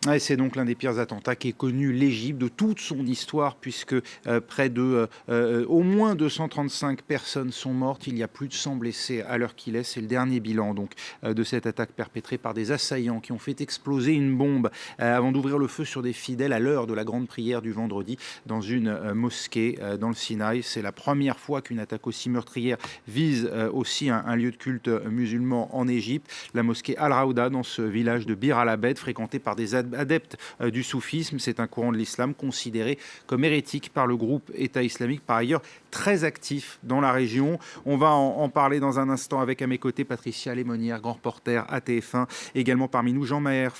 Ouais, c'est donc l'un des pires attentats qu'ait connu l'Égypte de toute son histoire, puisque près de au moins 235 personnes sont mortes. Il y a plus de 100 blessés à l'heure qu'il est. C'est le dernier bilan donc de cette attaque perpétrée par des assaillants qui ont fait exploser une bombe avant d'ouvrir le feu sur des fidèles à l'heure de la grande prière du vendredi dans une mosquée dans le Sinaï. C'est la première fois qu'une attaque aussi meurtrière vise aussi un lieu de culte musulman en Égypte. La mosquée Al-Raouda dans ce village de Bir al-Abed, fréquentée par des adepte du soufisme. C'est un courant de l'islam considéré comme hérétique par le groupe État islamique, par ailleurs très actif dans la région. On va en parler dans un instant avec à mes côtés Patricia Lémonière, grand reporter à TF1. Également parmi nous Jean Maher,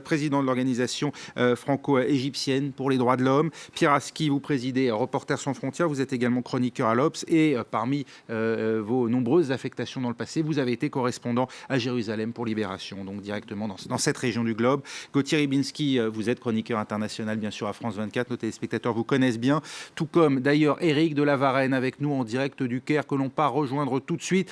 président de l'organisation franco-égyptienne pour les droits de l'homme. Pierre Aski, vous présidez Reporters sans frontières. Vous êtes également chroniqueur à l'Obs et parmi vos nombreuses affectations dans le passé, vous avez été correspondant à Jérusalem pour Libération, donc directement dans cette région du globe. Gauthier Ribinski, vous êtes chroniqueur international, bien sûr, à France 24. Nos téléspectateurs vous connaissent bien, tout comme d'ailleurs Éric de la Varenne avec nous en direct du Caire, que l'on part rejoindre tout de suite.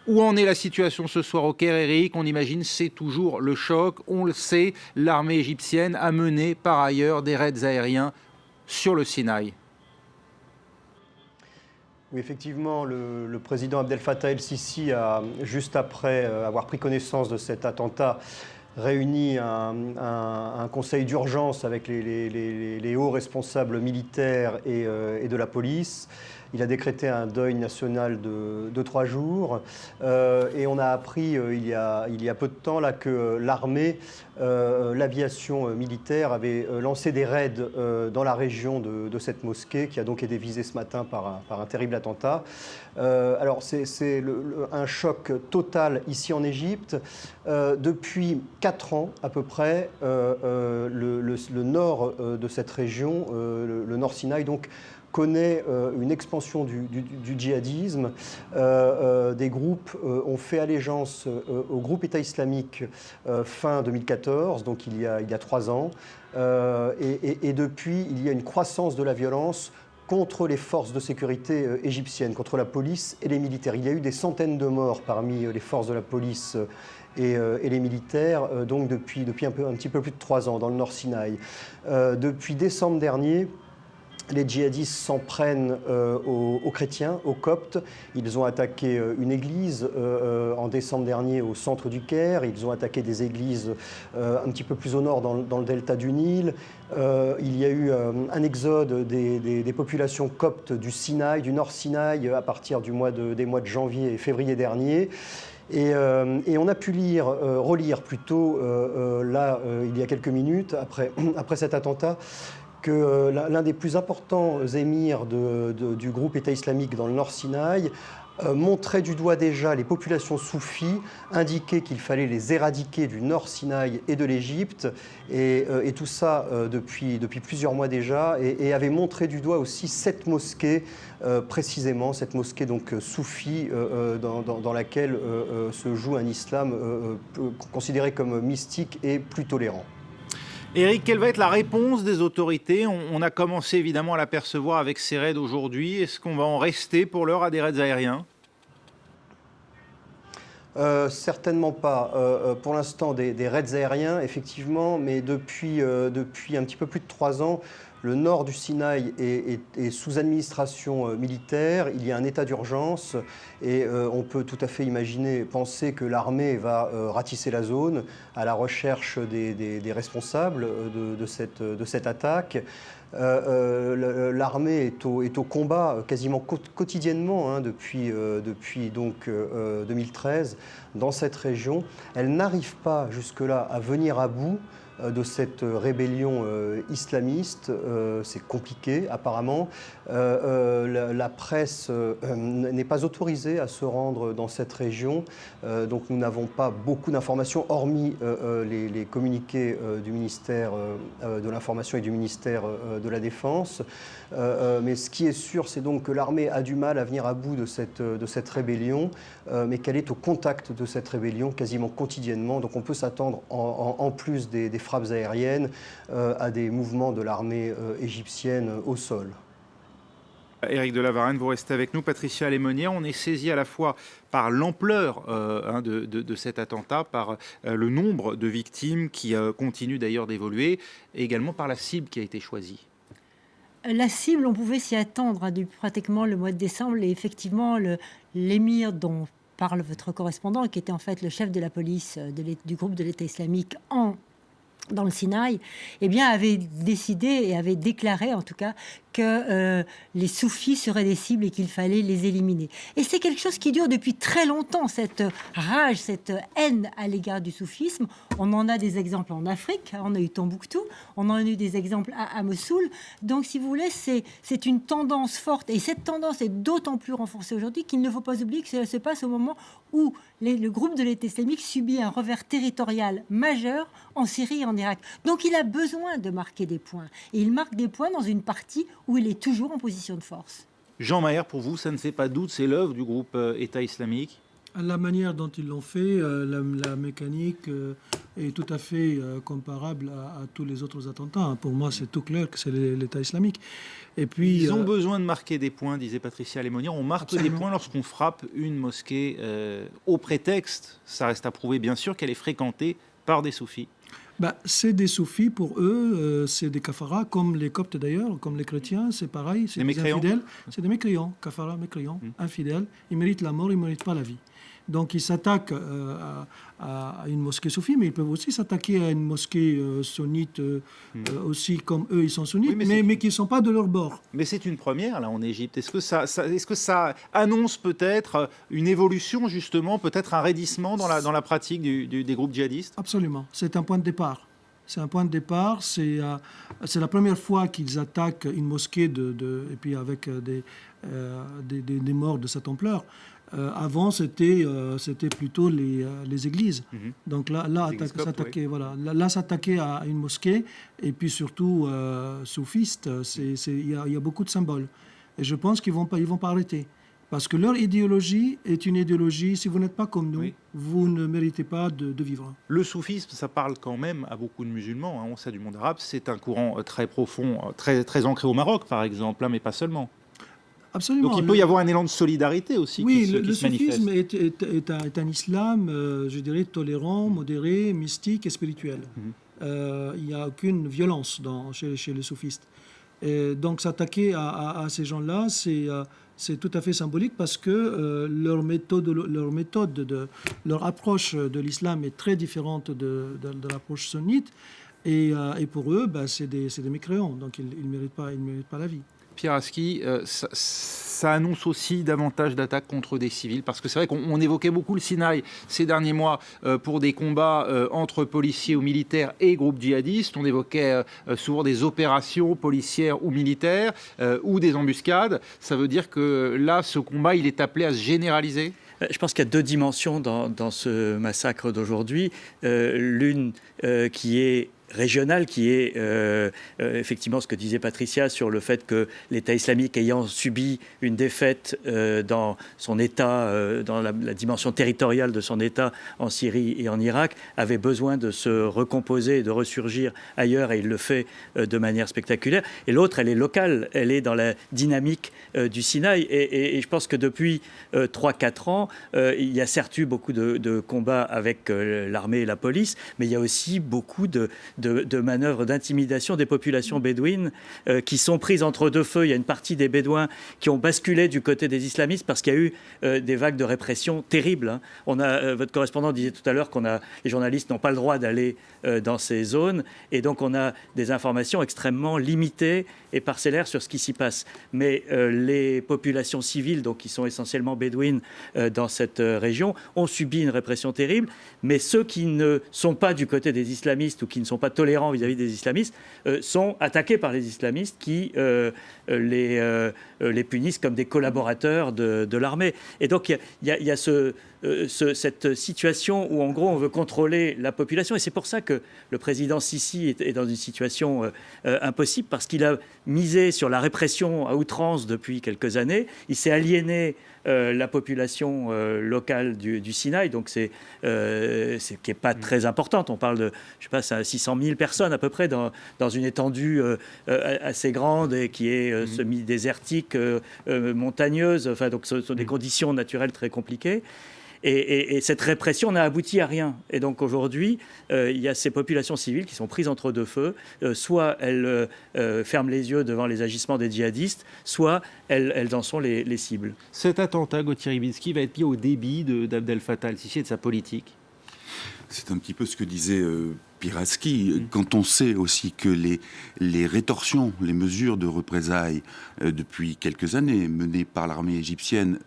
Où en est la situation ce soir au Caire, Éric? On imagine c'est toujours le choc. On le sait, l'armée égyptienne a mené par ailleurs des raids aériens sur le Sinaï. Oui, effectivement, le président Abdel Fattah el-Sisi a, juste après avoir pris connaissance de cet attentat, réuni un conseil d'urgence avec les hauts responsables militaires et de la police. Il a décrété un deuil national de 3 jours. Et on a appris il y a peu de temps là, que l'armée, l'aviation militaire avait lancé des raids dans la région de cette mosquée qui a donc été visée ce matin par un terrible attentat. Alors c'est un choc total ici en Égypte. Depuis 4 ans à peu près, le nord de cette région, le nord Sinaï, donc, connaît une expansion du djihadisme. Des groupes ont fait allégeance au groupe État islamique fin 2014, donc il y a 3 ans. Et depuis, il y a une croissance de la violence contre les forces de sécurité égyptiennes, contre la police et les militaires. Il y a eu des centaines de morts parmi les forces de la police et les militaires, donc depuis un petit peu plus de 3 ans dans le Nord Sinaï. Depuis décembre dernier, les djihadistes s'en prennent aux chrétiens, aux coptes. Ils ont attaqué une église en décembre dernier au centre du Caire. Ils ont attaqué des églises un petit peu plus au nord dans le delta du Nil. Il y a eu un exode des populations coptes du Sinaï, du Nord Sinaï, à partir des mois de janvier et février dernier. Et on a pu relire plutôt, il y a quelques minutes, après cet attentat, que l'un des plus importants émirs du groupe État islamique dans le Nord Sinaï montrait du doigt déjà les populations soufis, indiquait qu'il fallait les éradiquer du Nord Sinaï et de l'Égypte, et tout ça depuis plusieurs mois déjà, et avait montré du doigt aussi cette mosquée, précisément, cette mosquée donc soufie dans laquelle se joue un islam considéré comme mystique et plus tolérant. Éric, quelle va être la réponse des autorités? On a commencé évidemment à l'apercevoir avec ces raids aujourd'hui. Est-ce qu'on va en rester pour l'heure à des raids aériens? Certainement pas. Pour l'instant, des raids aériens, effectivement, mais depuis un petit peu plus de 3 ans, le nord du Sinaï est sous administration militaire. Il y a un état d'urgence et on peut tout à fait penser que l'armée va ratisser la zone à la recherche des responsables de cette attaque. L'armée est au combat quasiment quotidiennement depuis donc 2013 dans cette région. Elle n'arrive pas jusque-là à venir à bout de cette rébellion islamiste. C'est compliqué apparemment. La presse n'est pas autorisée à se rendre dans cette région, donc nous n'avons pas beaucoup d'informations hormis les communiqués du ministère de l'Information et du ministère de la Défense. Mais ce qui est sûr, c'est donc que l'armée a du mal à venir à bout de cette rébellion, mais qu'elle est au contact de cette rébellion quasiment quotidiennement. Donc on peut s'attendre, en plus des frappes aériennes, à des mouvements de l'armée égyptienne au sol. Éric de la Varenne, vous restez avec nous. Patricia Lémonière, on est saisi à la fois par l'ampleur de cet attentat, par le nombre de victimes qui continue d'ailleurs d'évoluer, et également par la cible qui a été choisie. La cible, on pouvait s'y attendre depuis pratiquement le mois de décembre. Et effectivement, l'émir dont parle votre correspondant, qui était en fait le chef de la police du groupe de l'État islamique dans le Sinaï, eh bien, avait décidé et avait déclaré, en tout cas, que les soufis seraient des cibles et qu'il fallait les éliminer. Et c'est quelque chose qui dure depuis très longtemps, cette rage, cette haine à l'égard du soufisme. On en a des exemples en Afrique, on a eu Tombouctou, on en a eu des exemples à Mossoul. Donc, si vous voulez, c'est une tendance forte. Et cette tendance est d'autant plus renforcée aujourd'hui qu'il ne faut pas oublier que cela se passe au moment où le groupe de l'État islamique subit un revers territorial majeur en Syrie et en Irak. Donc, il a besoin de marquer des points. Et il marque des points dans une partie où il est toujours en position de force. Jean Maher, pour vous, ça ne fait pas doute, c'est l'œuvre du groupe État islamique? La manière dont ils l'ont fait, la mécanique est tout à fait comparable à tous les autres attentats. Pour moi, c'est tout clair que c'est l'État islamique. Et puis, ils ont besoin de marquer des points, disait Patricia Lémonière. On marque des points lorsqu'on frappe une mosquée au prétexte, ça reste à prouver bien sûr, qu'elle est fréquentée par des soufis. C'est des soufis, pour eux, c'est des kafaras, comme les coptes d'ailleurs, comme les chrétiens, c'est pareil, c'est des infidèles. C'est des mécréants, kafaras, mécréants, infidèles. Ils méritent la mort, ils ne méritent pas la vie. Donc ils s'attaquent à une mosquée soufie, mais ils peuvent aussi s'attaquer à une mosquée sunnite aussi, comme eux, ils sont sunnites, oui, mais qui ne sont pas de leur bord. Mais c'est une première, là, en Égypte. Est-ce que ça annonce peut-être une évolution, justement, peut-être un raidissement dans la pratique des groupes djihadistes? Absolument. C'est un point de départ. C'est un point de départ. C'est la première fois qu'ils attaquent une mosquée, et puis avec des morts de cette ampleur. Avant, c'était plutôt les églises. Donc là s'attaquer à une mosquée, et puis surtout soufiste, il y a beaucoup de symboles. Et je pense qu'ils vont pas arrêter. Parce que leur idéologie est une idéologie, si vous n'êtes pas comme nous, vous ne méritez pas de vivre. Le soufisme, ça parle quand même à beaucoup de musulmans, on sait du monde arabe, c'est un courant très profond, très ancré au Maroc par exemple, mais pas seulement. Absolument. Donc il peut y avoir un élan de solidarité aussi qui se manifeste. Le soufisme est un islam, je dirais, tolérant, modéré, mystique et spirituel. Il n'y a aucune violence chez les soufistes. Et donc s'attaquer à ces gens-là, c'est tout à fait symbolique parce que leur approche de l'islam est très différente de l'approche sunnite. Et pour eux, c'est des mécréants, donc ils ne méritent pas la vie. Pierre Aski, ça annonce aussi davantage d'attaques contre des civils, parce que c'est vrai qu'on évoquait beaucoup le Sinaï ces derniers mois pour des combats entre policiers ou militaires et groupes djihadistes. On évoquait souvent des opérations policières ou militaires ou des embuscades. Ça veut dire que là, ce combat, il est appelé à se généraliser? Je pense qu'il y a deux dimensions dans ce massacre d'aujourd'hui. L'une qui est régionale, qui est effectivement ce que disait Patricia sur le fait que l'État islamique, ayant subi une défaite dans son État, dans la dimension territoriale de son État en Syrie et en Irak, avait besoin de se recomposer et de ressurgir ailleurs, et il le fait de manière spectaculaire. Et l'autre, elle est locale, elle est dans la dynamique du Sinaï. Et je pense que depuis 3-4 ans, il y a certes eu beaucoup de combats avec l'armée et la police, mais il y a aussi beaucoup de manœuvres d'intimidation des populations bédouines qui sont prises entre deux feux. Il y a une partie des Bédouins qui ont basculé du côté des islamistes parce qu'il y a eu des vagues de répression terribles. Votre correspondant disait tout à l'heure les journalistes n'ont pas le droit d'aller dans ces zones, et donc on a des informations extrêmement limitées et parcellaires sur ce qui s'y passe. Mais les populations civiles, donc qui sont essentiellement bédouines dans cette région, ont subi une répression terrible. Mais ceux qui ne sont pas du côté des islamistes ou qui ne sont pas tolérants vis-à-vis des islamistes sont attaqués par les islamistes qui les punissent comme des collaborateurs de l'armée. Et donc il y a cette situation où en gros on veut contrôler la population, et c'est pour ça que le président Sisi est dans une situation impossible, parce qu'il a misé sur la répression à outrance depuis quelques années. Il s'est aliéné la population locale du Sinaï, donc c'est qui n'est pas très importante. On parle de, je sais pas, 600 000 personnes à peu près dans une étendue assez grande et qui est semi-désertique, montagneuse. Enfin, donc ce sont des conditions naturelles très compliquées. Et cette répression n'a abouti à rien. Et donc aujourd'hui, il y a ces populations civiles qui sont prises entre deux feux. Soit elles ferment les yeux devant les agissements des djihadistes, soit elles en sont les cibles. Cet attentat, Gauthier Rybinski, va être mis au débit d'Abdel Fattah al-Sissi et de sa politique. C'est un petit peu ce que disait Piraski. Quand on sait aussi que les rétorsions, les mesures de représailles depuis quelques années menées par l'armée égyptienne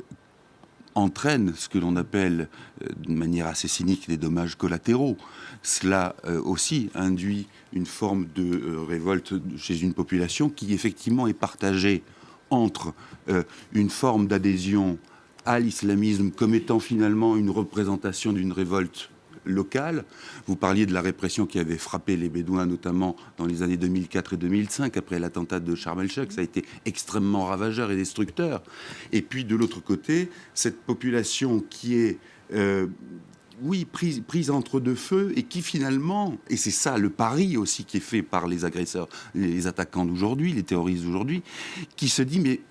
entraîne ce que l'on appelle, de manière assez cynique, des dommages collatéraux. Cela aussi induit une forme de révolte chez une population qui effectivement est partagée entre une forme d'adhésion à l'islamisme comme étant finalement une représentation d'une révolte locale. Vous parliez de la répression qui avait frappé les Bédouins, notamment dans les années 2004 et 2005, après l'attentat de Sharm el-Sheikh. Ça a été extrêmement ravageur et destructeur. Et puis, de l'autre côté, cette population qui est, prise entre deux feux et qui finalement, et c'est ça le pari aussi qui est fait par les agresseurs, les attaquants d'aujourd'hui, les terroristes d'aujourd'hui, qui se dit, mais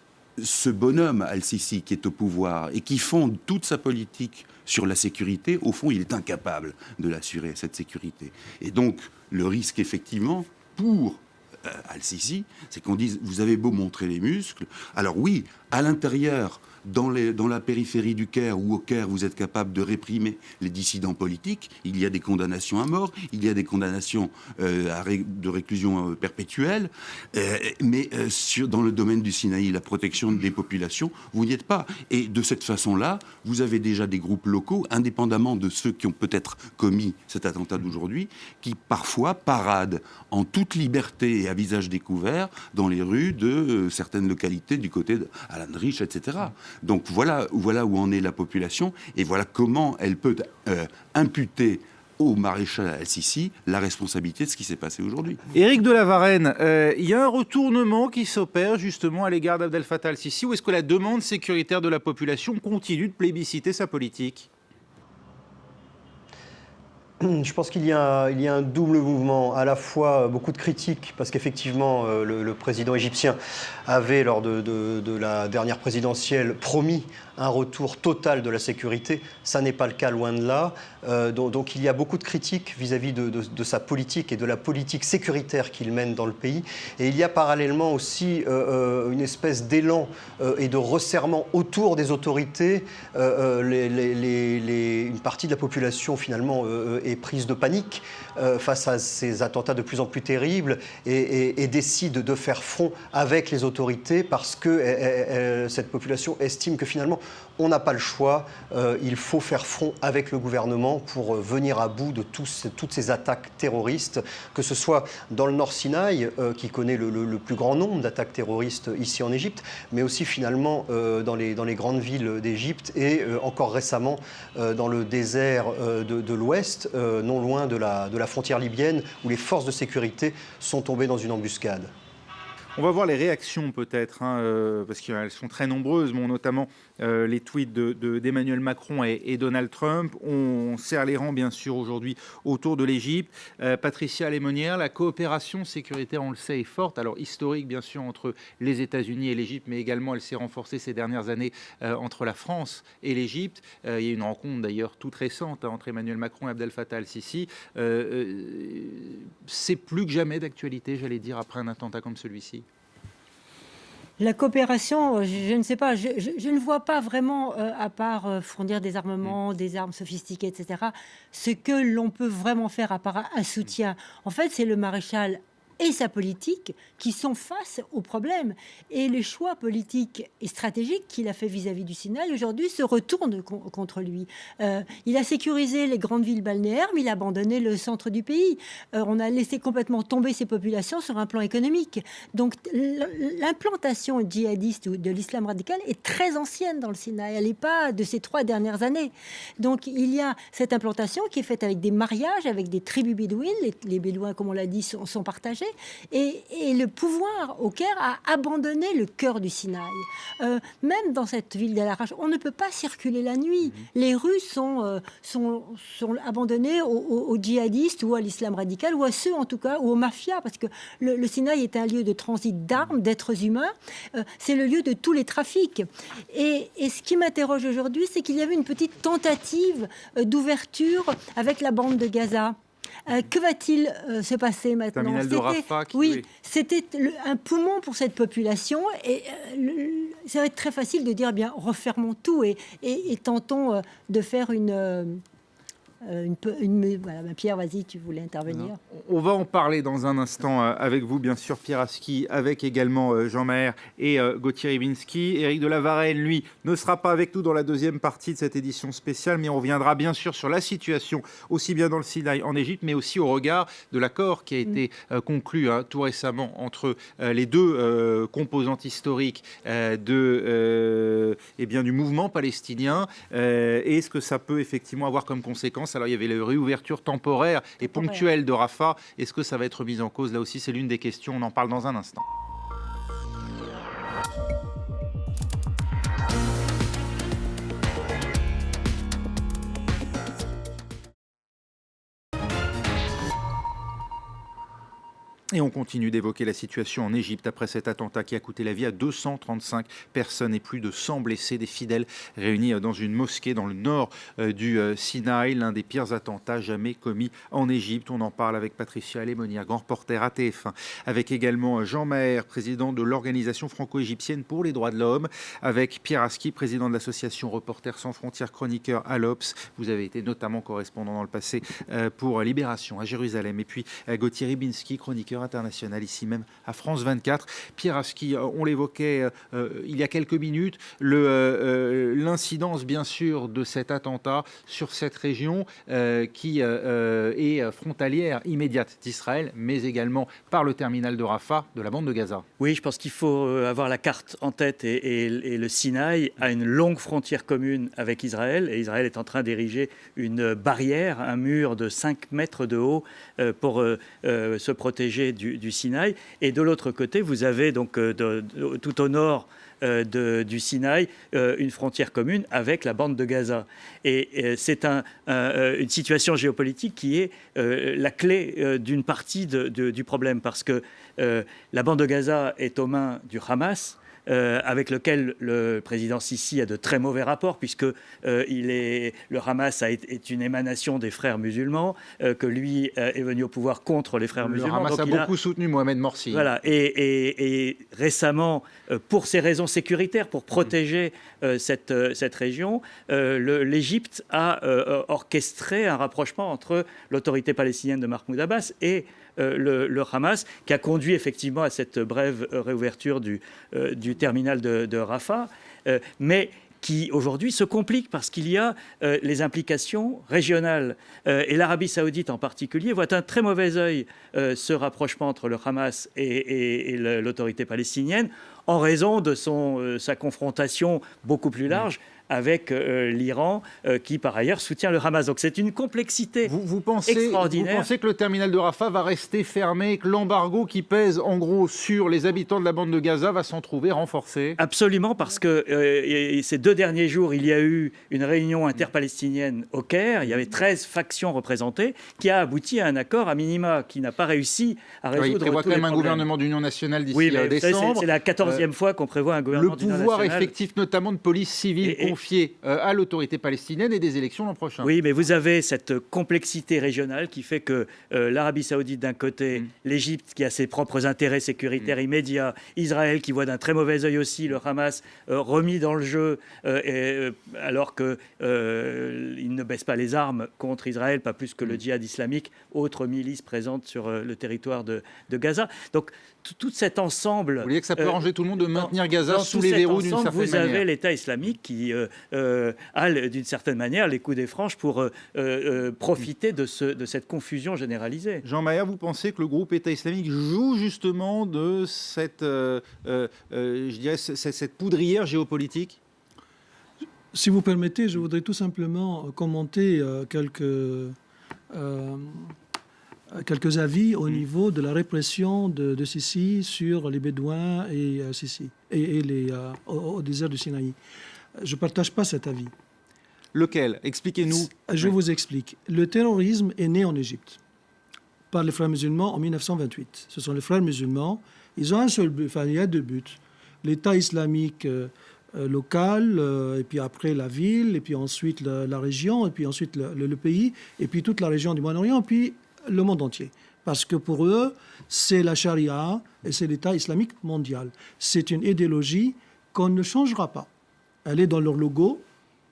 ce bonhomme Al-Sisi qui est au pouvoir et qui fonde toute sa politique sur la sécurité, au fond, il est incapable de l'assurer, cette sécurité. Et donc, le risque, effectivement, pour Al-Sisi, c'est qu'on dise, vous avez beau montrer les muscles, alors oui, à l'intérieur, dans la périphérie du Caire ou au Caire, vous êtes capable de réprimer les dissidents politiques. Il y a des condamnations à mort, il y a des condamnations de réclusion perpétuelle. Mais dans le domaine du Sinaï, la protection des populations, vous n'y êtes pas. Et de cette façon-là, vous avez déjà des groupes locaux, indépendamment de ceux qui ont peut-être commis cet attentat d'aujourd'hui, qui parfois paradent en toute liberté et à visage découvert dans les rues de certaines localités du côté d'Al-Andrich, etc. Donc voilà où en est la population et voilà comment elle peut imputer au maréchal Al-Sisi la responsabilité de ce qui s'est passé aujourd'hui. Éric de la Varenne, il y a un retournement qui s'opère justement à l'égard d'Abdel Fattah al-Sisi, ou est-ce que la demande sécuritaire de la population continue de plébisciter sa politique ? Je pense qu'il y a un double mouvement, à la fois beaucoup de critiques, parce qu'effectivement, le président égyptien avait, lors de la dernière présidentielle, promis un retour total de la sécurité. Ça n'est pas le cas, loin de là. Donc il y a beaucoup de critiques vis-à-vis de sa politique et de la politique sécuritaire qu'il mène dans le pays. Et il y a parallèlement aussi une espèce d'élan et de resserrement autour des autorités. Une partie de la population, finalement, est prise de panique face à ces attentats de plus en plus terribles et décide de faire front avec les autorités parce que cette population estime que finalement on n'a pas le choix, il faut faire front avec le gouvernement pour venir à bout de toutes ces attaques terroristes, que ce soit dans le Nord Sinaï, qui connaît le plus grand nombre d'attaques terroristes ici en Égypte, mais aussi finalement dans les grandes villes d'Égypte et encore récemment dans le désert de l'Ouest, non loin de la frontière libyenne, où les forces de sécurité sont tombées dans une embuscade. On va voir les réactions peut-être, parce qu'elles sont très nombreuses, notamment les tweets d'Emmanuel Macron et Donald Trump. On serre les rangs bien sûr aujourd'hui autour de l'Égypte. Patricia Lémonière, la coopération sécuritaire, on le sait, est forte. Alors historique bien sûr entre les États-Unis et l'Égypte, mais également elle s'est renforcée ces dernières années entre la France et l'Égypte. Il y a une rencontre d'ailleurs toute récente entre Emmanuel Macron et Abdel Fattah al-Sisi. C'est plus que jamais d'actualité, j'allais dire, après un attentat comme celui-ci. La coopération, je ne sais pas, je ne vois pas vraiment, à part fournir des armements, des armes sophistiquées, etc., ce que l'on peut vraiment faire à part un soutien. En fait, c'est le maréchal et sa politique qui sont face au problème. Et les choix politiques et stratégiques qu'il a fait vis-à-vis du Sinaï, aujourd'hui, se retournent contre lui. Il a sécurisé les grandes villes balnéaires, mais il a abandonné le centre du pays. On a laissé complètement tomber ces populations sur un plan économique. Donc, l'implantation djihadiste de l'islam radical est très ancienne dans le Sinaï. Elle n'est pas de ces 3 dernières années. Donc, il y a cette implantation qui est faite avec des mariages, avec des tribus bédouines. Les Bédouins, comme on l'a dit, sont partagés. et le pouvoir au Caire a abandonné le cœur du Sinaï. Même dans cette ville d'Al-Arrach, on ne peut pas circuler la nuit. Les rues sont abandonnées aux djihadistes ou à l'islam radical, ou à ceux en tout cas, ou aux mafias, parce que le Sinaï est un lieu de transit d'armes, d'êtres humains. C'est le lieu de tous les trafics. Et ce qui m'interroge aujourd'hui, c'est qu'il y avait une petite tentative d'ouverture avec la bande de Gaza. Que va-t-il se passer maintenant? Terminal de Rafah, oui, c'était un poumon pour cette population. Et ça va être très facile de dire, eh bien, refermons tout et tentons de faire voilà, Pierre, vas-y, tu voulais intervenir. On va en parler dans un instant avec vous, bien sûr, Pierre Aski, avec également Jean Maher et Gauthier Ribinski. Éric de la Varenne, lui, ne sera pas avec nous dans la deuxième partie de cette édition spéciale, mais on reviendra bien sûr sur la situation, aussi bien dans le Sinaï, en Égypte, mais aussi au regard de l'accord qui a été conclu tout récemment entre les deux composantes historiques du mouvement palestinien. Et ce que ça peut effectivement avoir comme conséquence. Alors, il y avait la réouverture temporaire et ponctuelle de Rafah. Est-ce que ça va être mis en cause? Là aussi, c'est l'une des questions. On en parle dans un instant. Et on continue d'évoquer la situation en Égypte après cet attentat qui a coûté la vie à 235 personnes et plus de 100 blessés, des fidèles réunis dans une mosquée dans le nord du Sinaï, l'un des pires attentats jamais commis en Égypte. On en parle avec Patricia Lémonière, grand reporter à TF1, avec également Jean Maher, président de l'Organisation franco-égyptienne pour les droits de l'homme, avec Pierre Aski, président de l'association Reporters sans frontières, chroniqueur à l'Obs. Vous avez été notamment correspondant dans le passé pour Libération à Jérusalem. Et puis Gauthier Ribinski, chroniqueur international ici même à France 24. Pierre Aski, on l'évoquait il y a quelques minutes, l'incidence bien sûr de cet attentat sur cette région qui est frontalière immédiate d'Israël, mais également par le terminal de Rafah de la bande de Gaza. Oui, je pense qu'il faut avoir la carte en tête et le Sinaï a une longue frontière commune avec Israël et Israël est en train d'ériger une barrière, un mur de 5 mètres de haut pour se protéger du Sinaï. Et de l'autre côté, vous avez donc tout au nord du Sinaï une frontière commune avec la bande de Gaza. Et c'est une situation géopolitique qui est la clé d'une partie du problème parce que la bande de Gaza est aux mains du Hamas, avec lequel le président Sisi a de très mauvais rapports, puisque le Hamas est une émanation des frères musulmans, que lui est venu au pouvoir contre les frères musulmans. Le Hamas a beaucoup soutenu Mohamed Morsi. Voilà, et récemment, pour ces raisons sécuritaires, pour protéger cette région, l'Égypte a orchestré un rapprochement entre l'autorité palestinienne de Mahmoud Abbas et le Hamas, qui a conduit effectivement à cette brève réouverture du terminal de Rafah, mais qui aujourd'hui se complique parce qu'il y a les implications régionales. Et l'Arabie saoudite en particulier voit d'un très mauvais œil ce rapprochement entre le Hamas et l'autorité palestinienne en raison de sa confrontation beaucoup plus large avec l'Iran, qui par ailleurs soutient le Hamas. Donc c'est une complexité extraordinaire. Vous pensez que le terminal de Rafah va rester fermé, que l'embargo qui pèse en gros sur les habitants de la bande de Gaza va s'en trouver renforcé? Absolument, parce que ces 2 derniers jours, il y a eu une réunion interpalestinienne au Caire, il y avait 13 factions représentées, qui a abouti à un accord à minima, qui n'a pas réussi à résoudre tous les problèmes. Il prévoit quand même un gouvernement d'union nationale d'ici décembre. C'est la 14e fois qu'on prévoit un gouvernement d'union nationale. Le pouvoir effectif notamment de police civile confié à l'autorité palestinienne et des élections l'an prochain. Oui, mais vous avez cette complexité régionale qui fait que l'Arabie saoudite d'un côté, l'Égypte qui a ses propres intérêts sécuritaires immédiats, Israël qui voit d'un très mauvais œil aussi le Hamas remis dans le jeu alors qu'il ne baisse pas les armes contre Israël, pas plus que le djihad islamique, autre milice présente sur le territoire de Gaza. Donc tout cet ensemble... Vous voyez que ça peut arranger tout le monde de maintenir Gaza sous les verrous d'une certaine manière. Vous avez l'État islamique qui a d'une certaine manière les coups des franches pour profiter de cette confusion généralisée. Jean Maher, vous pensez que le groupe État islamique joue justement de cette poudrière géopolitique? Si vous permettez, je voudrais tout simplement commenter quelques quelques avis au niveau de la répression de Sisi sur les Bédouins et Sisi et au désert du Sinaï. Je ne partage pas cet avis. Lequel? Expliquez-nous. Je vous explique. Le terrorisme est né en Égypte par les frères musulmans en 1928. Ce sont les frères musulmans. Ils ont un seul but, enfin il y a deux buts. L'État islamique local, et puis après la ville, et puis ensuite la région, et puis ensuite le pays, et puis toute la région du Moyen-Orient, et puis le monde entier. Parce que pour eux, c'est la charia et c'est l'État islamique mondial. C'est une idéologie qu'on ne changera pas. Elle est dans leur logo.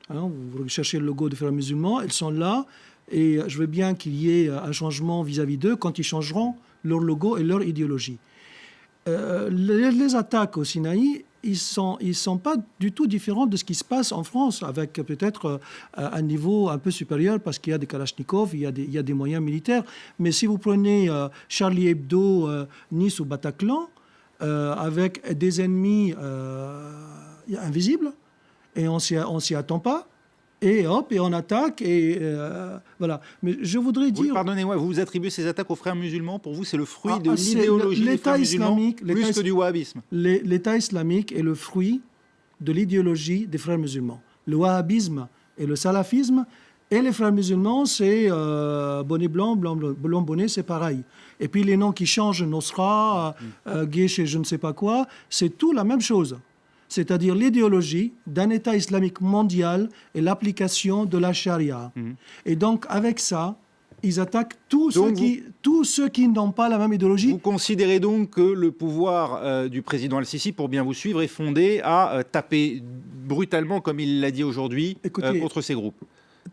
Hein, vous cherchez le logo des frères musulmans, elles sont là. Et je veux bien qu'il y ait un changement vis-à-vis d'eux quand ils changeront leur logo et leur idéologie. Les attaques au Sinaï, ils sont pas du tout différents de ce qui se passe en France, avec peut-être un niveau un peu supérieur parce qu'il y a des Kalachnikov, il y a des moyens militaires. Mais si vous prenez Charlie Hebdo, Nice ou Bataclan, avec des ennemis invisibles, et on s'y attend pas, et hop, et on attaque, et voilà. Mais je voudrais dire... Pardonnez-moi, vous attribuez ces attaques aux frères musulmans. Pour vous, c'est le fruit de l'idéologie des frères musulmans, plus que du wahhabisme. L'État islamique est le fruit de l'idéologie des frères musulmans. Le wahhabisme et le salafisme, et les frères musulmans, c'est bonnet blanc, blanc bonnet, c'est pareil. Et puis les noms qui changent, Nosra, Guéche et je ne sais pas quoi, c'est tout la même chose. C'est-à-dire l'idéologie d'un État islamique mondial et l'application de la charia. Et donc, avec ça, ils attaquent tous ceux qui n'ont pas la même idéologie. Vous considérez donc que le pouvoir du président Al-Sisi, pour bien vous suivre, est fondé à taper brutalement, comme il l'a dit aujourd'hui, contre ces groupes?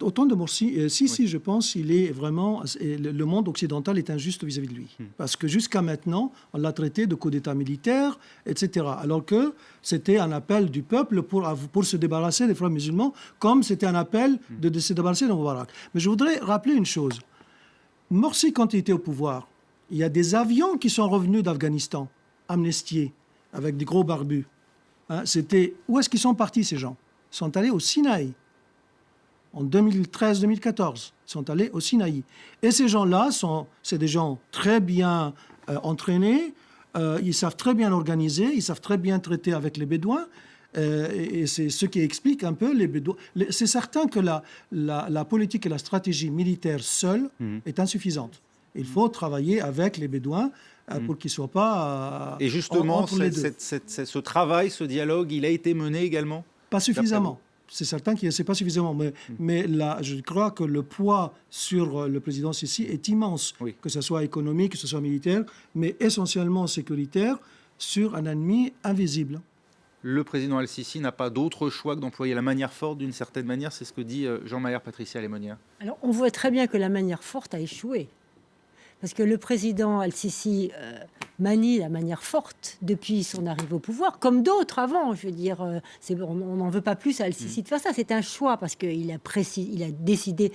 Au temps de Morsi, si, je pense, il est vraiment... Le monde occidental est injuste vis-à-vis de lui. Parce que jusqu'à maintenant, on l'a traité de coup d'État militaire, etc. Alors que c'était un appel du peuple pour se débarrasser des frères musulmans, comme c'était un appel de se débarrasser de Moubarak. Mais je voudrais rappeler une chose. Morsi, quand il était au pouvoir, il y a des avions qui sont revenus d'Afghanistan, amnistiés, avec des gros barbus. Hein, où est-ce qu'ils sont partis, ces gens? Ils sont allés au Sinaï. En 2013-2014, ils sont allés au Sinaï. Et ces gens-là, c'est des gens très bien entraînés, ils savent très bien organiser, ils savent très bien traiter avec les Bédouins, et c'est ce qui explique un peu les Bédouins. C'est certain que la politique et la stratégie militaire seule est insuffisante. Il faut travailler avec les Bédouins pour qu'ils ne soient pas et justement, entre les deux. ce travail, ce dialogue, il a été mené également? Pas suffisamment. C'est certain que ce n'est pas suffisamment, mais là, je crois que le poids sur le président Sisi est immense, que ce soit économique, que ce soit militaire, mais essentiellement sécuritaire, sur un ennemi invisible. Le président Al-Sisi n'a pas d'autre choix que d'employer la manière forte d'une certaine manière, c'est ce que dit Jean-Maher Patricia Lemonnier. Alors, on voit très bien que la manière forte a échoué. Parce que le président Al-Sisi manie la manière forte depuis son arrivée au pouvoir, comme d'autres avant. Je veux dire, on n'en veut pas plus à Al-Sisi de faire ça. C'est un choix parce qu'il a décidé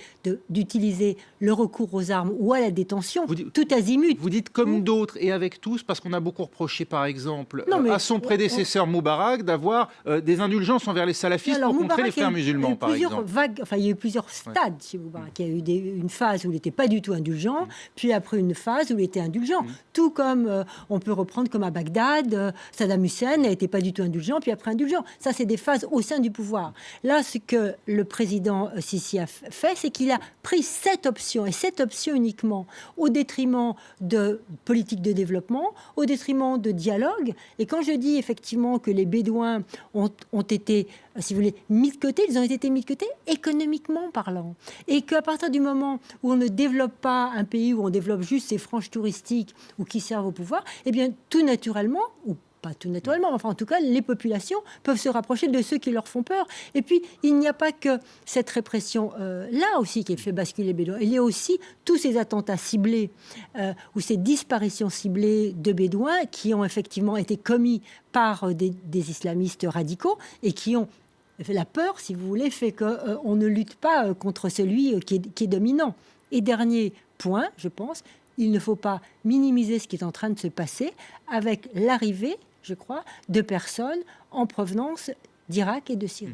d'utiliser le recours aux armes ou à la détention, tout azimut. Vous dites comme d'autres et avec tous, parce qu'on a beaucoup reproché, par exemple, à son prédécesseur Moubarak d'avoir des indulgences envers les salafistes pour contrer les frères musulmans, par exemple. Il y a eu plusieurs stades chez Moubarak. Il y a eu une phase où il n'était pas du tout indulgent, puis après une phase où il était indulgent. Tout comme on peut reprendre comme à Bagdad, Saddam Hussein n'était pas du tout indulgent, puis après indulgent. Ça, c'est des phases au sein du pouvoir. Là, ce que le président Sisi a fait, c'est qu'il a pris cette option, et cette option uniquement, au détriment de politique de développement, au détriment de dialogue. Et quand je dis effectivement que les Bédouins ont été, si vous voulez, mis de côté, ils ont été mis de côté économiquement parlant. Et qu'à partir du moment où on ne développe pas un pays, où on développe juste ces franges touristiques ou qui servent au pouvoir, eh bien, tout naturellement, ou pas tout naturellement, enfin en tout cas, les populations peuvent se rapprocher de ceux qui leur font peur. Et puis, il n'y a pas que cette répression là aussi qui fait basculer les Bédouins. Il y a aussi tous ces attentats ciblés ou ces disparitions ciblées de Bédouins qui ont effectivement été commis par des islamistes radicaux et qui ont la peur, si vous voulez, fait qu'on ne lutte pas contre celui qui est dominant. Et dernier point, je pense, il ne faut pas minimiser ce qui est en train de se passer avec l'arrivée, je crois, de personnes en provenance d'Irak et de Syrie.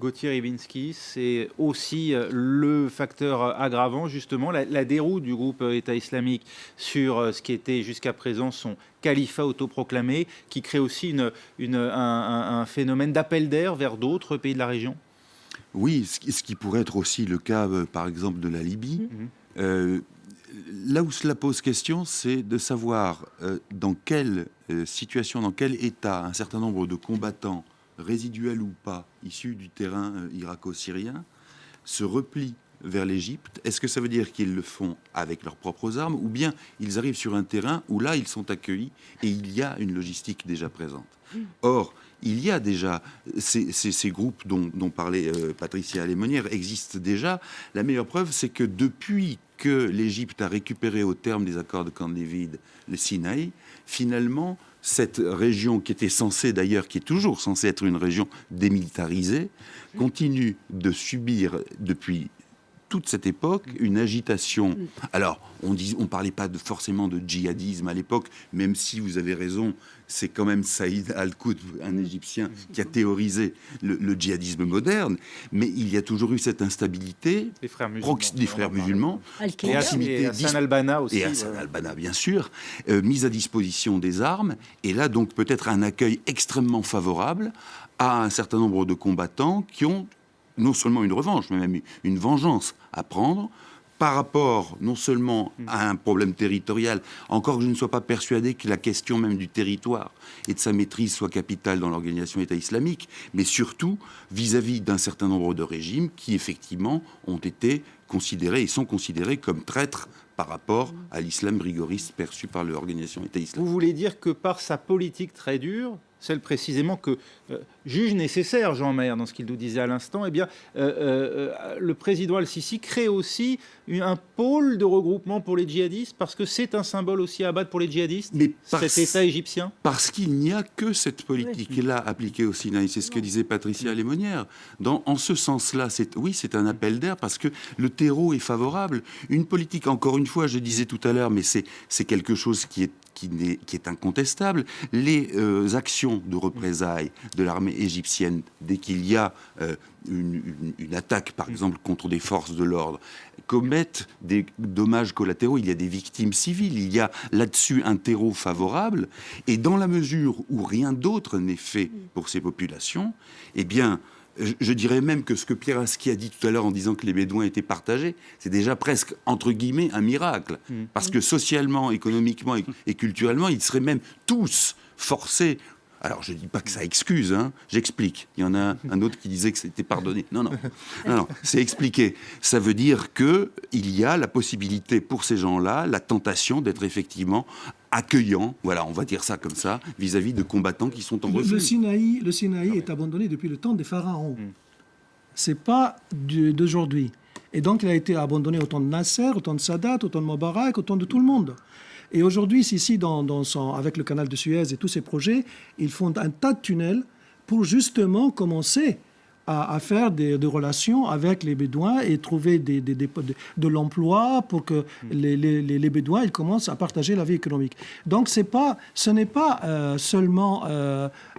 Gauthier Ribinski, c'est aussi le facteur aggravant, justement, la déroute du groupe État islamique sur ce qui était jusqu'à présent son califat autoproclamé, qui crée aussi un phénomène d'appel d'air vers d'autres pays de la région. Oui, ce qui pourrait être aussi le cas, par exemple, de la Libye. Là où cela pose question, c'est de savoir dans quelle situation, dans quel état un certain nombre de combattants, résiduels ou pas, issus du terrain irako-syrien, se replient vers l'Égypte. Est-ce que ça veut dire qu'ils le font avec leurs propres armes, ou bien ils arrivent sur un terrain où là ils sont accueillis et il y a une logistique déjà présente? Or, il y a déjà ces groupes dont parlait Patricia Lémonière existent déjà. La meilleure preuve, c'est que depuis que l'Égypte a récupéré au terme des accords de Camp David le Sinaï, finalement, cette région qui était censée d'ailleurs, qui est toujours censée être une région démilitarisée, continue de subir depuis toute cette époque une agitation. Alors, on parlait pas forcément de djihadisme à l'époque, même si vous avez raison, c'est quand même Saïd Al-Qutb, un Égyptien, qui a théorisé le djihadisme moderne, mais il y a toujours eu cette instabilité des frères musulmans, proximité, et Hassan al-Banna aussi. Et Hassan al-Banna, bien sûr, mise à disposition des armes, et là donc peut-être un accueil extrêmement favorable à un certain nombre de combattants qui ont non seulement une revanche, mais même une vengeance à prendre par rapport non seulement à un problème territorial, encore que je ne sois pas persuadé que la question même du territoire et de sa maîtrise soit capitale dans l'organisation État islamique, mais surtout vis-à-vis d'un certain nombre de régimes qui effectivement ont été considérés et sont considérés comme traîtres par rapport à l'islam rigoriste perçu par l'organisation État islamique. Vous voulez dire que par sa politique très dure, celle précisément que juge nécessaire Jean Maire dans ce qu'il nous disait à l'instant, eh bien, le président Al-Sisi crée aussi un pôle de regroupement pour les djihadistes, parce que c'est un symbole aussi à abattre pour les djihadistes, cet État égyptien. Parce qu'il n'y a que cette politique-là appliquée au Sinaï. C'est ce que disait Patricia Lémonière. En ce sens-là, c'est un appel d'air, parce que le terreau est favorable. Une politique, encore une fois, je disais tout à l'heure, mais c'est quelque chose qui est incontestable. Les actions de représailles de l'armée égyptienne, dès qu'il y a une attaque, par exemple, contre des forces de l'ordre, commettent des dommages collatéraux. Il y a des victimes civiles. Il y a là-dessus un terreau favorable. Et dans la mesure où rien d'autre n'est fait pour ces populations, eh bien, je dirais même que ce que Pierre Aski a dit tout à l'heure en disant que les Bédouins étaient partagés, c'est déjà presque, entre guillemets, un miracle. Parce que socialement, économiquement et culturellement, ils seraient même tous forcés. Alors, je ne dis pas que ça excuse, hein, j'explique. Il y en a un autre qui disait que c'était pardonné. Non, c'est expliqué. Ça veut dire qu'il y a la possibilité pour ces gens-là, la tentation d'être effectivement accueillant, voilà, on va dire ça comme ça, vis-à-vis de combattants qui sont en refus. Le Sinaï est abandonné depuis le temps des pharaons. C'est pas d'aujourd'hui. Et donc, il a été abandonné au temps de Nasser, au temps de Sadat, au temps de Moubarak, au temps de tout le monde. Et aujourd'hui, Sisi, avec le canal de Suez et tous ces projets, ils font un tas de tunnels pour justement commencer à faire des relations avec les Bédouins et trouver de l'emploi pour que les Bédouins ils commencent à partager la vie économique. Donc ce n'est pas seulement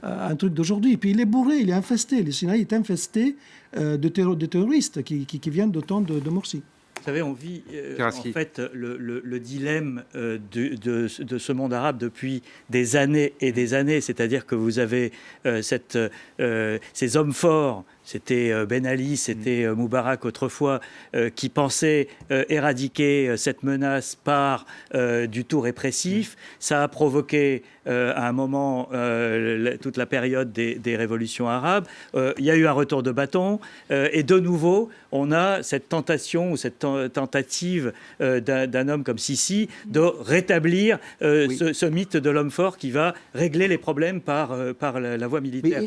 un truc d'aujourd'hui. Et puis il est bourré, il est infesté. Le Sinaï est infesté de terroristes qui viennent de temps de Morsi. Vous savez, on vit en fait le dilemme de ce monde arabe depuis des années et des années. C'est-à-dire que vous avez ces hommes forts, c'était Ben Ali, c'était Moubarak autrefois, qui pensaient éradiquer cette menace par du tout répressif. Ça a provoqué à un moment toute la période des révolutions arabes. Il y a eu un retour de bâton et de nouveau, on a cette tentation ou cette tentative d'un homme comme Sisi de rétablir ce mythe de l'homme fort qui va régler les problèmes par la voie militaire.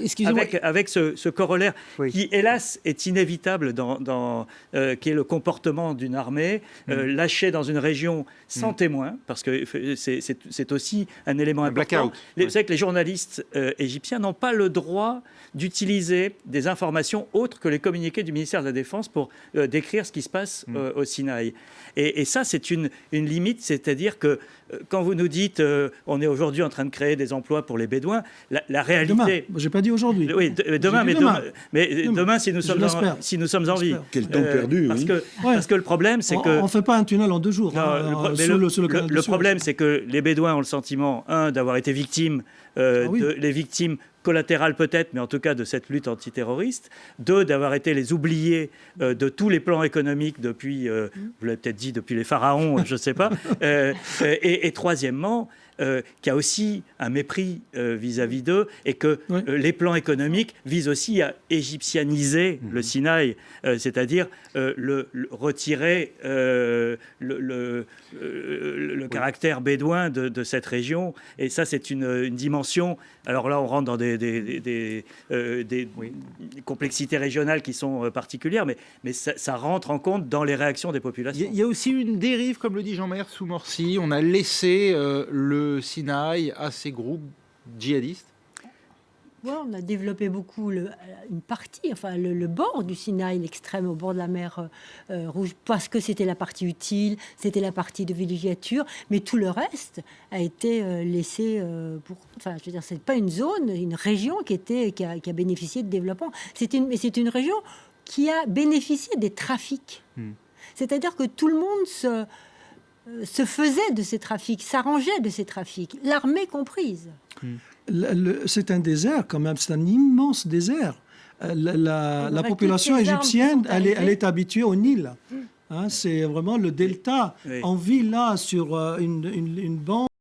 Avec ce corollaire qui, hélas, est inévitable qui est le comportement d'une armée lâchée dans une région sans témoin, parce que c'est aussi un élément important. Vous savez que les journalistes égyptiens n'ont pas le droit d'utiliser des informations autres que les communiqués du ministère de la Défense pour décrire ce qui se passe au Sinaï. Et ça, c'est une limite, c'est-à-dire que quand vous nous dites on est aujourd'hui en train de créer des emplois pour les Bédouins, la réalité... Demain, je n'ai pas dit aujourd'hui. Oui, demain, mais demain, si nous Je sommes l'espère. en vie. J'espère. Quel temps perdu, Parce oui. que le problème, c'est que... On ne fait pas un tunnel en 2 jours. Non, hein, mais sous le canal de le Suez. problème, c'est que les Bédouins ont le sentiment, d'avoir été victimes, oui. les victimes collatérales peut-être, mais en tout cas de cette lutte antiterroriste. 2, d'avoir été les oubliés de tous les plans économiques depuis, vous l'avez peut-être dit, depuis les pharaons, je ne sais pas. Et troisièmement, qu'il y a aussi un mépris vis-à-vis d'eux et que Oui. les plans économiques visent aussi à égyptianiser le Sinaï, c'est-à-dire retirer le caractère bédouin de cette région. Et ça, c'est une dimension. Alors là, on rentre dans des complexités régionales qui sont particulières, mais ça rentre en compte dans les réactions des populations. Il y a aussi une dérive, comme le dit Jean-Marie sous Morsi. On a laissé le Sinaï à ces groupes djihadistes. Ouais, on a développé beaucoup une partie, enfin le bord du Sinaï, l'extrême au bord de la mer Rouge, parce que c'était la partie utile, c'était la partie de villégiature, mais tout le reste a été laissé pour. Enfin, je veux dire, c'est pas une zone, une région qui a bénéficié de développement. Mais c'est une région qui a bénéficié des trafics. C'est-à-dire que tout le monde se faisait de ces trafics, s'arrangeait de ces trafics, l'armée comprise. C'est un désert quand même, c'est un immense désert. La population toutes les armes qui égyptienne, sont elle est arrivées. habituée au Nil. Hein, c'est vraiment le delta. Oui. On vit là sur une bande